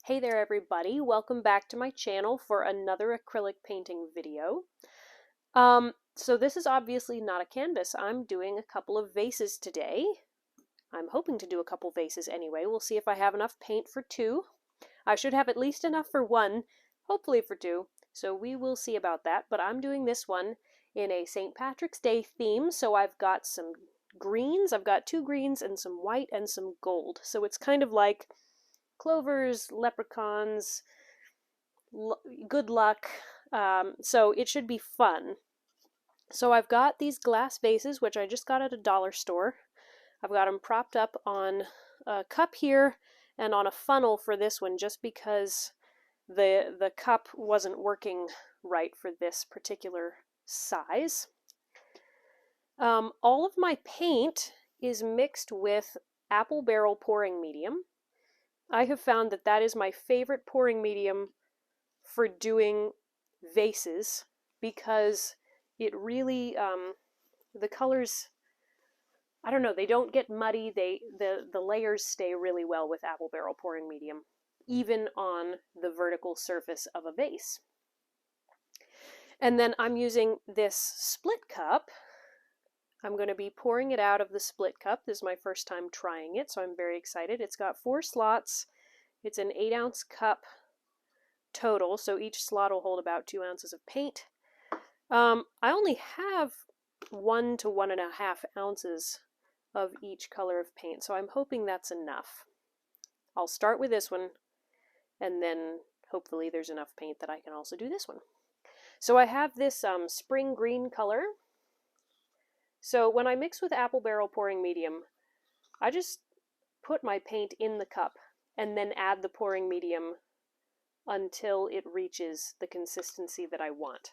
Hey there everybody, welcome back to my channel for another acrylic painting video. So this is obviously not a canvas. I'm doing a couple of vases today. I'm hoping to do a couple vases anyway. We'll see if I have enough paint for two. I should have at least enough for one, hopefully for two. So we will see about that, but I'm doing this one in a St. Patrick's Day theme. So I've got some greens, I've got two greens and some white and some gold. So it's kind of like clovers, leprechauns, good luck, so it should be fun. So I've got these glass vases, which I just got at a dollar store. I've got them propped up on a cup here and on a funnel for this one, just because the cup wasn't working right for this particular size. All of my paint is mixed with apple barrel pouring medium. I have found that that is my favorite pouring medium for doing vases because it really, the colors, I don't know, they don't get muddy. The layers stay really well with apple barrel pouring medium, even on the vertical surface of a vase. And then I'm using this split cup. I'm going to be pouring it out of the split cup. This is my first time trying it, so I'm very excited. It's got 4 slots. It's an 8-ounce cup total, so each slot will hold about 2 ounces of paint. I only have 1 to 1.5 ounces of each color of paint, so I'm hoping that's enough. I'll start with this one, and then hopefully there's enough paint that I can also do this one. So I have this spring green color. So when I mix with apple barrel pouring medium, I just put my paint in the cup and then add the pouring medium until it reaches the consistency that I want.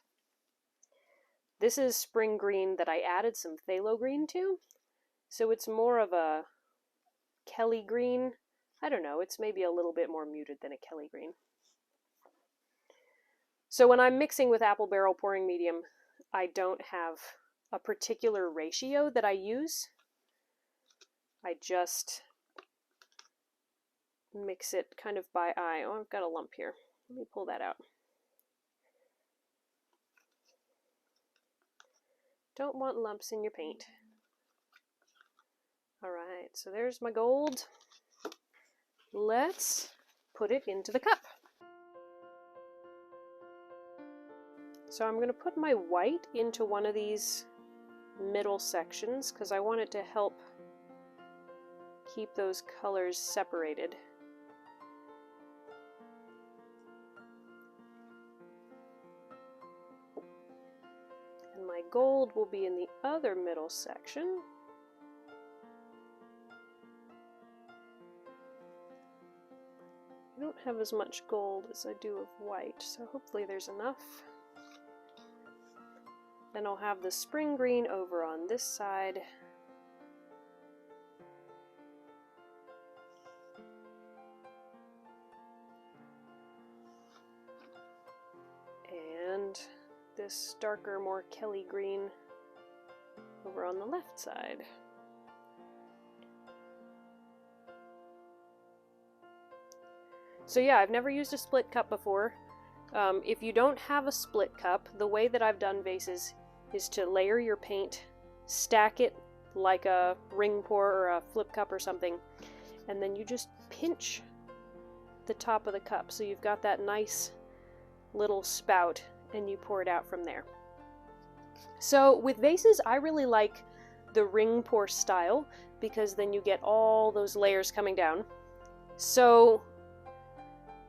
This is spring green that I added some phthalo green to, so it's more of a Kelly green. I don't know, it's maybe a little bit more muted than a Kelly green. So when I'm mixing with apple barrel pouring medium, I don't have a particular ratio that I use. I just mix it kind of by eye. Oh, I've got a lump here. Let me pull that out. Don't want lumps in your paint. Alright, so there's my gold. Let's put it into the cup. So I'm going to put my white into one of these middle sections because I want it to help keep those colors separated. And my gold will be in the other middle section. I don't have as much gold as I do of white, so hopefully there's enough. Then I'll have the spring green over on this side. And this darker, more Kelly green over on the left side. So yeah, I've never used a split cup before. If you don't have a split cup, the way that I've done vases is to layer your paint, stack it like a ring pour or a flip cup or something, and then you just pinch the top of the cup so you've got that nice little spout and you pour it out from there. So with vases, I really like the ring pour style because then you get all those layers coming down. So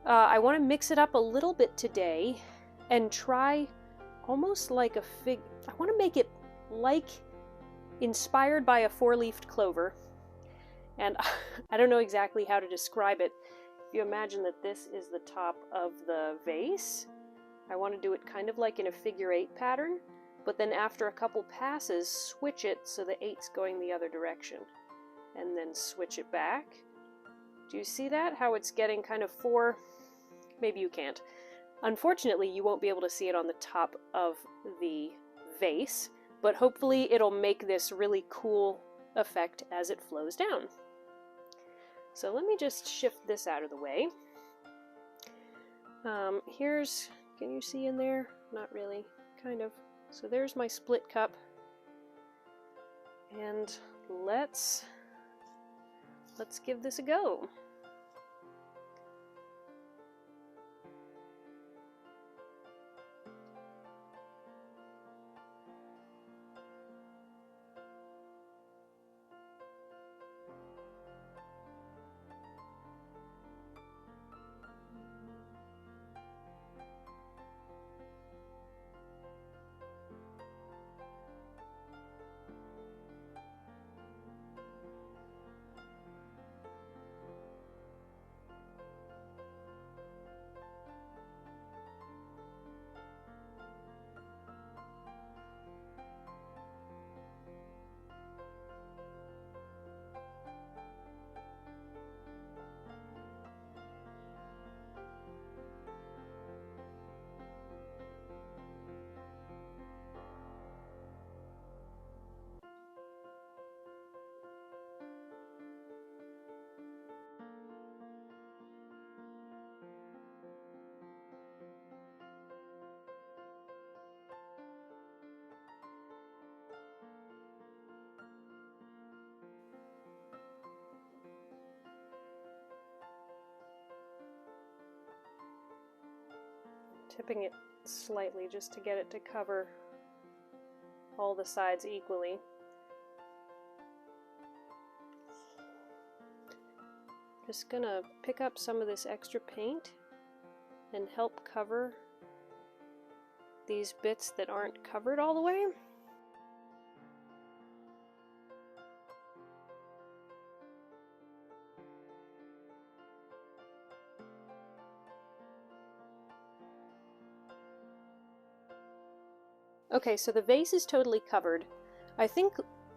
I want to mix it up a little bit today and try almost like a fig. I want to make it like inspired by a 4-leafed clover. And I don't know exactly how to describe it. If you imagine that this is the top of the vase, I want to do it kind of like in a figure 8 pattern, but then after a couple passes, switch it so the 8's going the other direction, and then switch it back. Do you see that? How it's getting kind of 4? Maybe you can't. Unfortunately, you won't be able to see it on the top of the vase, but hopefully it'll make this really cool effect as it flows down. So let me just shift this out of the way. Can you see in there? Not really, kind of. So there's my split cup. And let's give this a go. Tipping it slightly just to get it to cover all the sides equally. Just gonna pick up some of this extra paint and help cover these bits that aren't covered all the way. Okay, so the vase is totally covered. I think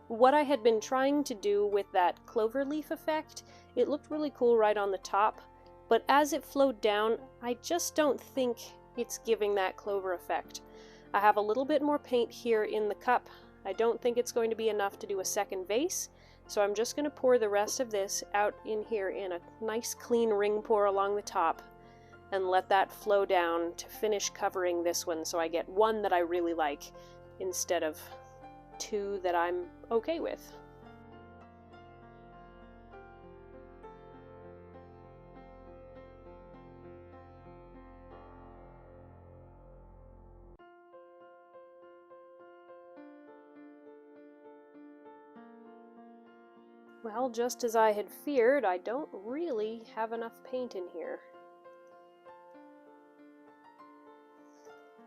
what I had been trying to do with that clover leaf effect, it looked really cool right on the top, but as it flowed down, I just don't think it's giving that clover effect. I have a little bit more paint here in the cup. I don't think it's going to be enough to do a second vase, so I'm just going to pour the rest of this out in here in a nice clean ring pour along the top, and let that flow down to finish covering this one so I get one that I really like instead of two that I'm okay with. Well, just as I had feared, I don't really have enough paint in here.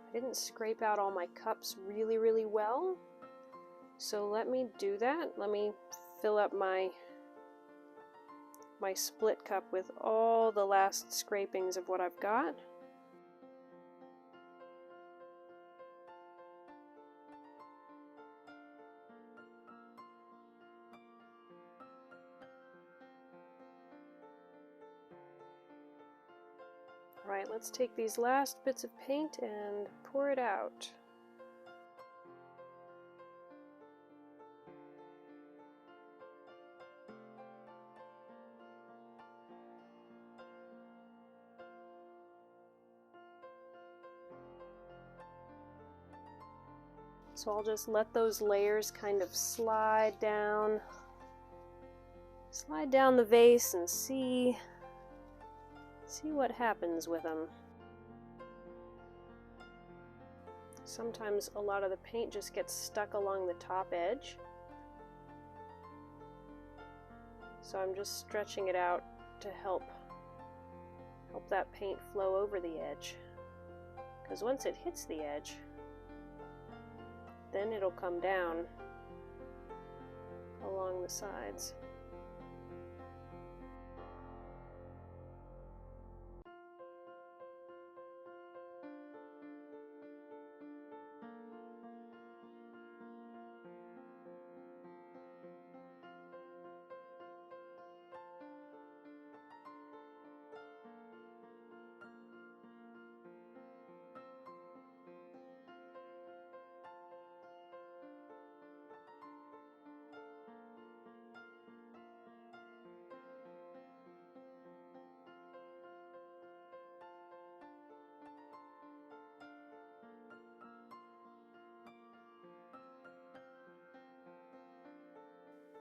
I didn't scrape out all my cups really well, so let me do that. Let me fill up my split cup with all the last scrapings of what I've got. Alright, let's take these last bits of paint and pour it out. So I'll just let those layers kind of slide down the vase and see what happens with them. Sometimes a lot of the paint just gets stuck along the top edge. So I'm just stretching it out to help that paint flow over the edge. Because once it hits the edge, then it'll come down along the sides.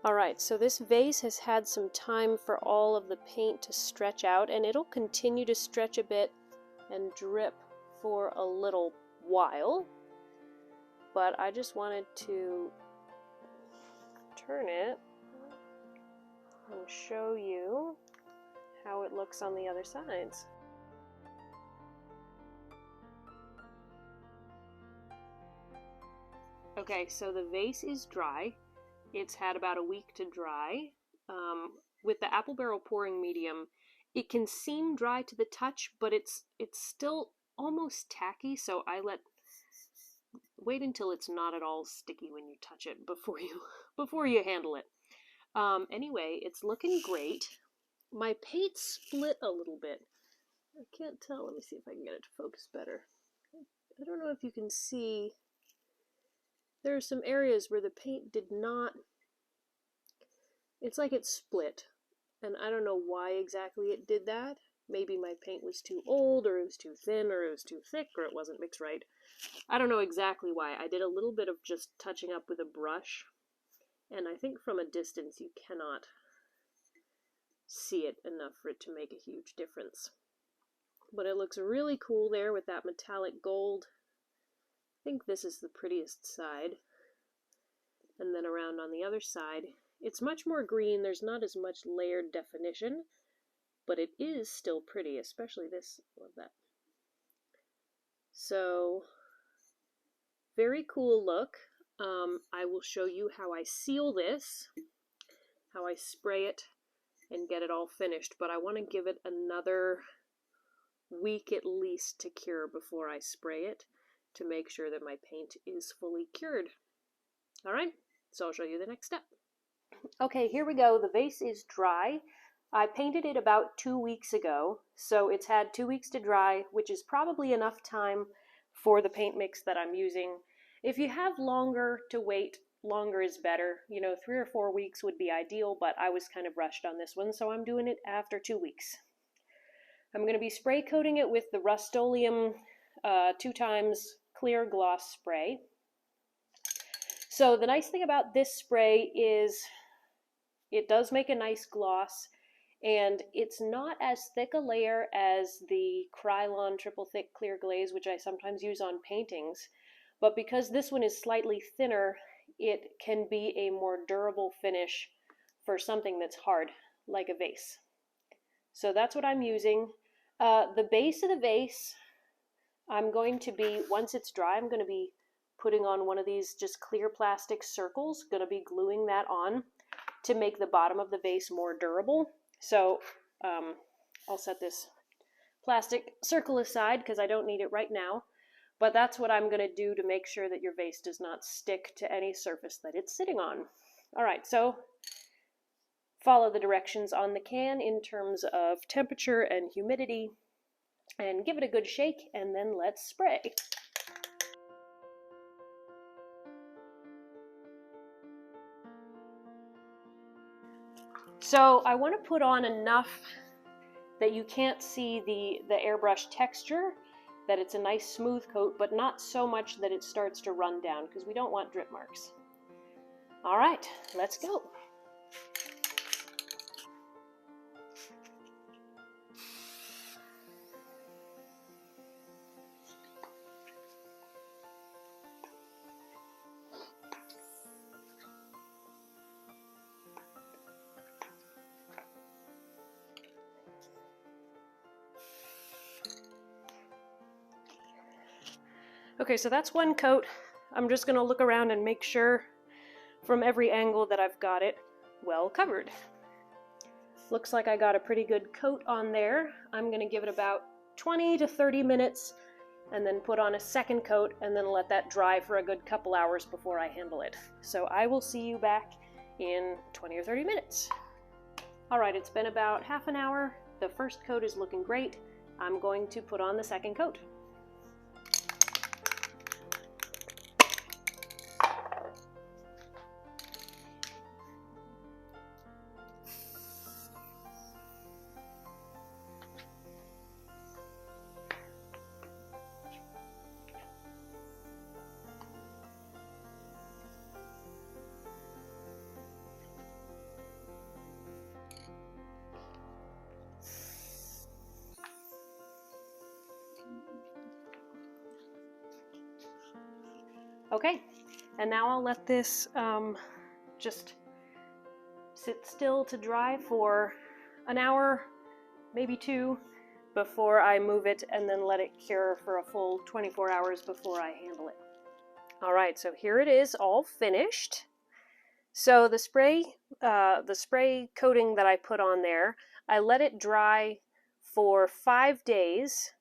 Alright, so this vase has had some time for all of the paint to stretch out, and it'll continue to stretch a bit and drip for a little while. But I just wanted to turn it and show you how it looks on the other sides. Okay, so the vase is dry. It's had about a week to dry. With the apple barrel pouring medium, it can seem dry to the touch, but it's still almost tacky, so I wait until it's not at all sticky when you touch it before you handle it. Anyway, it's looking great. My paint split a little bit. I can't tell. Let me see if I can get it to focus better. I don't know if you can see. There are some areas where the paint did not, it's like it split, and I don't know why exactly it did that. Maybe my paint was too old, or it was too thin, or it was too thick, or it wasn't mixed right. I don't know exactly why. I did a little bit of just touching up with a brush, and I think from a distance you cannot see it enough for it to make a huge difference. But it looks really cool there with that metallic gold. I think this is the prettiest side. And then around on the other side, it's much more green. There's not as much layered definition, but it is still pretty, especially this. Love that. So, very cool look. I will show you how I seal this, how I spray it, and get it all finished. But I want to give it another week at least to cure before I spray it, to make sure that my paint is fully cured. Alright, so I'll show you the next step. Okay, here we go. The vase is dry. I painted it about 2 weeks ago, so it's had 2 weeks to dry, which is probably enough time for the paint mix that I'm using. If you have longer to wait, longer is better. You know, 3 or 4 weeks would be ideal, but I was kind of rushed on this one, so I'm doing it after 2 weeks. I'm going to be spray coating it with the Rust-Oleum 2x clear gloss spray. So the nice thing about this spray is it does make a nice gloss, and it's not as thick a layer as the Krylon triple thick clear glaze, which I sometimes use on paintings. But because this one is slightly thinner, it can be a more durable finish for something that's hard, like a vase. So that's what I'm using. The base of the vase, I'm going to be, once it's dry, I'm going to be putting on one of these just clear plastic circles, going to be gluing that on to make the bottom of the vase more durable. So I'll set this plastic circle aside because I don't need it right now, but that's what I'm going to do to make sure that your vase does not stick to any surface that it's sitting on. Alright, so follow the directions on the can in terms of temperature and humidity, and give it a good shake, and then let's spray. So I want to put on enough that you can't see the airbrush texture, that it's a nice smooth coat, but not so much that it starts to run down, because we don't want drip marks. All right, let's go. Okay, so that's one coat. I'm just going to look around and make sure from every angle that I've got it well covered. Looks like I got a pretty good coat on there. I'm going to give it about 20 to 30 minutes and then put on a second coat and then let that dry for a good couple hours before I handle it. So I will see you back in 20 or 30 minutes. Alright, it's been about half an hour. The first coat is looking great. I'm going to put on the second coat. Okay, and now I'll let this just sit still to dry for an hour, maybe 2, before I move it, and then let it cure for a full 24 hours before I handle it. All right, so here it is, all finished. So the spray coating that I put on there, I let it dry for 5 days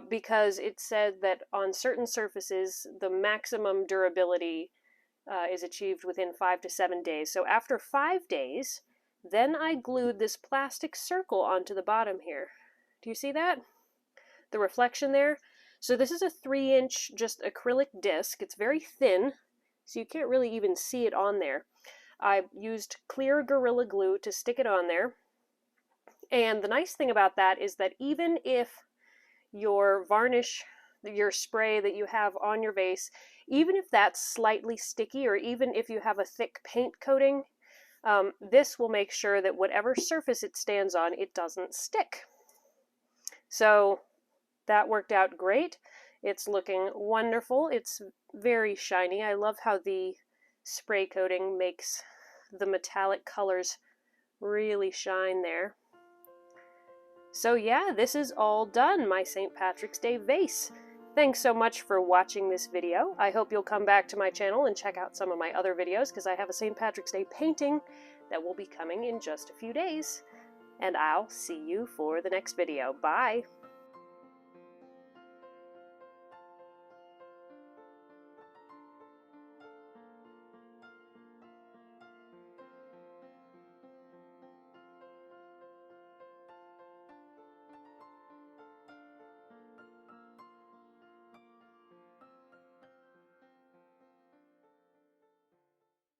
because it said that on certain surfaces the maximum durability is achieved within 5 to 7 days. So after 5 days, then I glued this plastic circle onto the bottom here. Do you see that? The reflection there? So this is a 3-inch just acrylic disc. It's very thin, so you can't really even see it on there. I used clear Gorilla Glue to stick it on there. And the nice thing about that is that even if your varnish, your spray that you have on your vase, even if that's slightly sticky, or even if you have a thick paint coating, this will make sure that whatever surface it stands on, it doesn't stick. So that worked out great. It's looking wonderful. It's very shiny. I love how the spray coating makes the metallic colors really shine there. So yeah, this is all done, my St. Patrick's Day vase. Thanks so much for watching this video. I hope you'll come back to my channel and check out some of my other videos, because I have a St. Patrick's Day painting that will be coming in just a few days. And I'll see you for the next video. Bye!